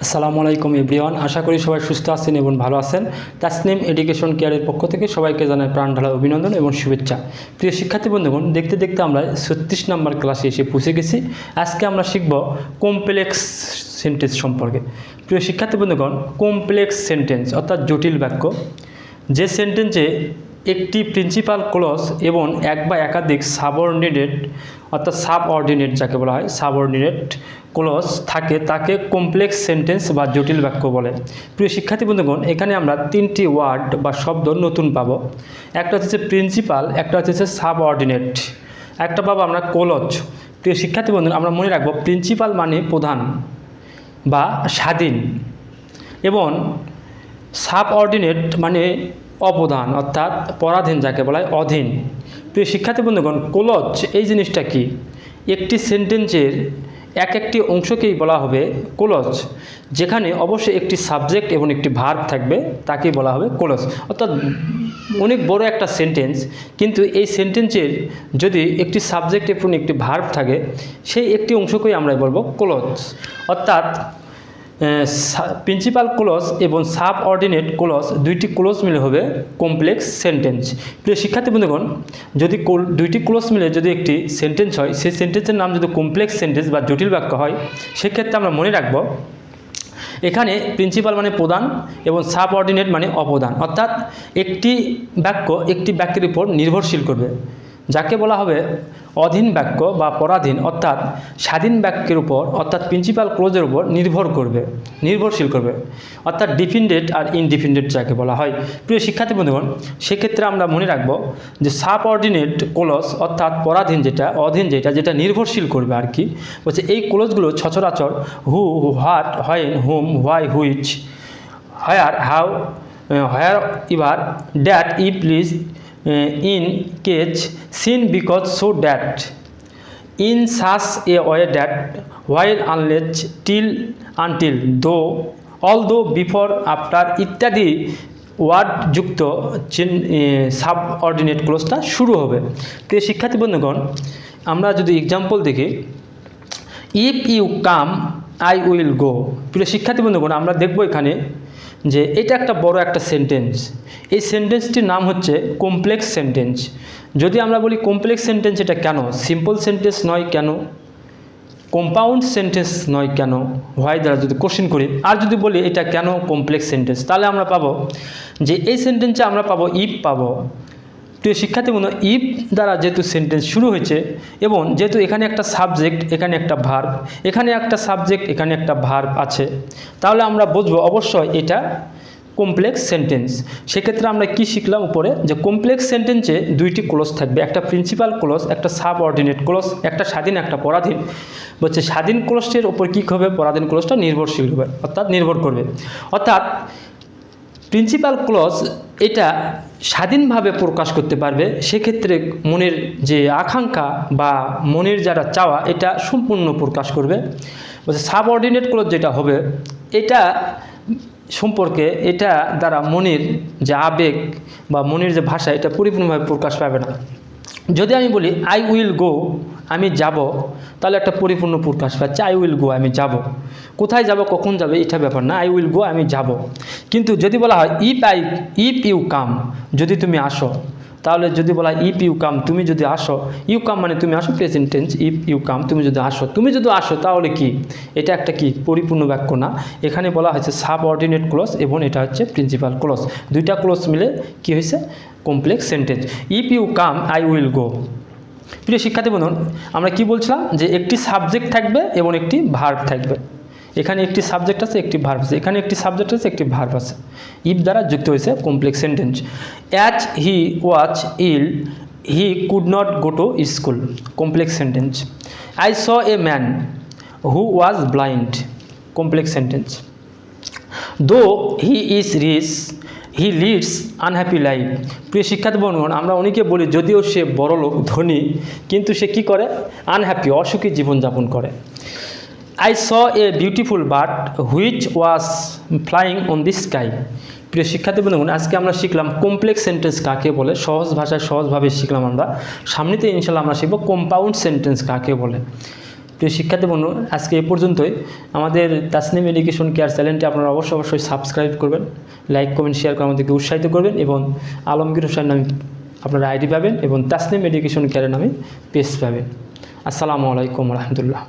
আসসালামু আলাইকুম এভরিওয়ান, আশা করি সবাই সুস্থ আছেন এবং ভালো আছেন। তাসনিম এডুকেশন কেয়ারের পক্ষ থেকে সবাইকে জানাই প্রাণ ঢালা অভিনন্দন এবং শুভেচ্ছা। প্রিয় শিক্ষার্থী বন্ধুগণ, দেখতে দেখতে আমরা 36 নম্বর ক্লাসে এসে পৌঁছে গেছি। আজকে আমরা শিখব কমপ্লেক্স সেন্টেন্স সম্পর্কে। প্রিয় শিক্ষার্থী বন্ধুগণ, কমপ্লেক্স সেন্টেন্স অর্থাৎ জটিল বাক্য, যে সেন্টেন্সে একটি প্রিন্সিপাল ক্লজ এবং এক বা একাধিক সাবঅর্ডিনেট অর্থাৎ সাবঅর্ডিনেট যাকে বলা হয় সাবঅর্ডিনেট ক্লজ থাকে তাকে কমপ্লেক্স সেন্টেন্স বা জটিল বাক্য বলে। প্রিয় শিক্ষার্থী বন্ধুগণ, এখানে আমরা তিনটি ওয়ার্ড বা শব্দ নতুন পাবো। একটা হচ্ছে প্রিন্সিপাল, একটা হচ্ছে সাবঅর্ডিনেট, একটা পাবো আমরা ক্লজ। প্রিয় শিক্ষার্থী বন্ধুগণ, আমরা মনে রাখবো প্রিন্সিপাল মানে প্রধান বা স্বাধীন এবং সাবঅর্ডিনেট মানে অপ্রধান অর্থাৎ পরাধীন যাকে বলা হয় অধীন। প্রিয় শিক্ষার্থী বন্ধুগণ, ক্লজ এই জিনিসটা কি? একটি সেন্টেন্সের একটি অংশকেই বলা হবে ক্লজ, যেখানে অবশ্যই একটি সাবজেক্ট এবং একটি ভার্ব থাকবে, তাকেই বলা হবে ক্লজ। অর্থাৎ অনেক বড় একটা সেন্টেন্স, কিন্তু এই সেন্টেন্সের যদি একটি সাবজেক্ট এবং একটি ভার্ব থাকে, সেই একটি অংশকেই আমরা বলবো ক্লজ। অর্থাৎ প্রিন্সিপাল ক্লজ এবং সাবঅর্ডিনেট ক্লজ দুইটি ক্লজ মিলে হবে কমপ্লেক্স সেন্টেন্স। প্রিয় শিক্ষার্থী বন্ধুগণ, যদি দুইটি ক্লজ মিলে যদি একটি সেন্টেন্স হয়, সেই সেন্টেন্সের নাম যদি কমপ্লেক্স সেন্টেন্স বা জটিল বাক্য হয়, সেক্ষেত্রে আমরা মনে রাখব এখানে প্রিন্সিপাল মানে প্রধান এবং সাবঅর্ডিনেট মানে অপ্রধান। অর্থাৎ একটি বাক্য একটি বাক্যের উপর নির্ভরশীল করবে, যাকে বলা হবে অধীন বাক্য বা পরাধীন। অর্থাৎ স্বাধীন বাক্যের উপর অর্থাৎ প্রিন্সিপাল ক্লজের উপর নির্ভরশীল করবে। অর্থাৎ ডিপেন্ডেন্ট আর ইনডিপেন্ডেন্ট যাকে বলা হয়। প্রিয় শিক্ষার্থী বন্ধুগণ, সেক্ষেত্রে আমরা মনে রাখবো যে সাবঅর্ডিনেট ক্লজ অর্থাৎ পরাধীন যেটা, অধীন যেটা নির্ভরশীল করবে আর কি বলছে, এই ক্লজগুলো সচরাচর who, what, when, whom, why, which, where, how, wherever, that, if, please, in, case, sin, because, so that, in such a way that, while, unless, till, until, though, although, before, after ইত্যাদি word যুক্ত subordinate ক্লজটা শুরু হবে। প্রিয় শিক্ষার্থী বন্ধুগণ, আমরা যদি এক্সাম্পল দেখি, if you come I will go. প্রিয় শিক্ষার্থী বন্ধুগণ, আমরা দেখব এখানে যে এটা একটা বড় একটা সেন্টেন্স। এই সেন্টেন্সটির নাম হচ্ছে কমপ্লেক্স সেন্টেন্স। যদি আমরা বলি কমপ্লেক্স সেন্টেন্স, এটা কেন সিম্পল সেন্টেন্স নয়, কেন কম্পাউন্ড সেন্টেন্স নয়, কেন হোয়াই দ্বারা যদি কোশ্চেন করি, আর যদি বলি এটা কেন কমপ্লেক্স সেন্টেন্স, তাহলে আমরা পাবো যে এই সেন্টেন্সে আমরা পাবো ইফ পাবো। প্রিয় শিক্ষার্থী বন্ধু, ইফ দ্বারা যেহেতু সেন্টেন্স শুরু হয়েছে এবং যেহেতু এখানে একটা সাবজেক্ট, এখানে একটা ভার্ব, এখানে একটা সাবজেক্ট, এখানে একটা ভার্ব আছে, তাহলে আমরা বুঝবো অবশ্যই এটা কমপ্লেক্স সেন্টেন্স। সেক্ষেত্রে আমরা কি শিখলাম উপরে, যে কমপ্লেক্স সেন্টেন্সে দুইটি ক্লজ থাকবে, একটা প্রিন্সিপাল ক্লজ, একটা সাবঅর্ডিনেট ক্লজ, একটা স্বাধীন, একটা পরাধীন। বলছে স্বাধীন ক্লজটির উপর কী হবে, পরাধীন ক্লজটা নির্ভরশীল হবে অর্থাৎ নির্ভর করবে। অর্থাৎ প্রিন্সিপাল ক্লজ এটা স্বাধীনভাবে প্রকাশ করতে পারবে, সেক্ষেত্রে মনের যে আকাঙ্ক্ষা বা মনের যারা চাওয়া এটা সম্পূর্ণ প্রকাশ করবে। বলছে সাবঅর্ডিনেট ক্লজ যেটা হবে, এটা সম্পর্কে এটা দ্বারা মনের যে আবেগ বা মনের যে ভাষা এটা পরিপূর্ণভাবে প্রকাশ পাবে না। যদি আমি বলি আই উইল গো, আমি যাব, তাহলে একটা পরিপূর্ণ প্রকাশ পাচ্ছে আই উইল গো, আমি যাব। কোথায় যাব, কখন যাবে, এটা ব্যাপার না, আই উইল গো, আমি যাব। কিন্তু যদি বলা হয় ইফ ইউ কাম, যদি তুমি আসো, তাহলে যদি বলা হয় ইফ ইউ কাম, তুমি যদি আসো, ইউ কাম মানে তুমি আসো, present tense, if you come, তুমি যদি আসো, তাহলে কি এটা একটা কি পরিপূর্ণ বাক্য না। এখানে বলা হয়েছে সাবঅর্ডিনেট ক্লজ এবং এটা হচ্ছে প্রিন্সিপাল ক্লজ, দুইটা ক্লজ মিলে কি হয়েছে complex sentence. If you come I will go. প্রিয় শিক্ষার্থী বন্ধুগণ, আমরা কি বলছিলাম যে একটি সাবজেক্ট থাকবে এবং একটি ভার্ব থাকবে। এখানে একটি সাবজেক্ট আছে, একটি ভার্ব আছে, এখানে একটি সাবজেক্ট আছে, একটি ভার্ব আছে। ইফ দ্বারা যুক্ত হয়েছে complex sentence. As he was ill, he could not go to school, complex sentence. I saw a man who was blind, complex sentence. Though he is rich, he leads unhappy life. প্রিয় শিক্ষার্থী বন্ধুগণ, আমরা অনেকে বলি যদিও সে বড়লোক ধনী, কিন্তু সে কি করে, আনহ্যাপি, অসুখী জীবনযাপন করে। I saw a beautiful bird which was flying on the sky. প্রিয় শিক্ষার্থী বন্ধুগণ, আজকে আমরা শিখলাম কমপ্লেক্স সেন্টেন্স কাকে বলে, সহজ ভাষায় সহজভাবে শিখলাম আমরা। সামনেতে ইনশাল্লাহ আমরা শিখব কম্পাউন্ড সেন্টেন্স কাকে বলে। প্রিয় শিক্ষার্থী বন্ধু, আজকে এ পর্যন্তই। আমাদের তাসনিম এডুকেশন কেয়ার চ্যানেলটি আপনারা অবশ্যই সাবস্ক্রাইব করবেন, লাইক কমেন্ট শেয়ার করে আমাদেরকে উৎসাহিত করবেন, এবং আলমগীর হোসেন নামে আপনারা আইডি পাবেন এবং তাসনিম এডুকেশন কেয়ারের নামে পেজ পাবেন। আসসালামু আলাইকুম রহমতুল্লাহ।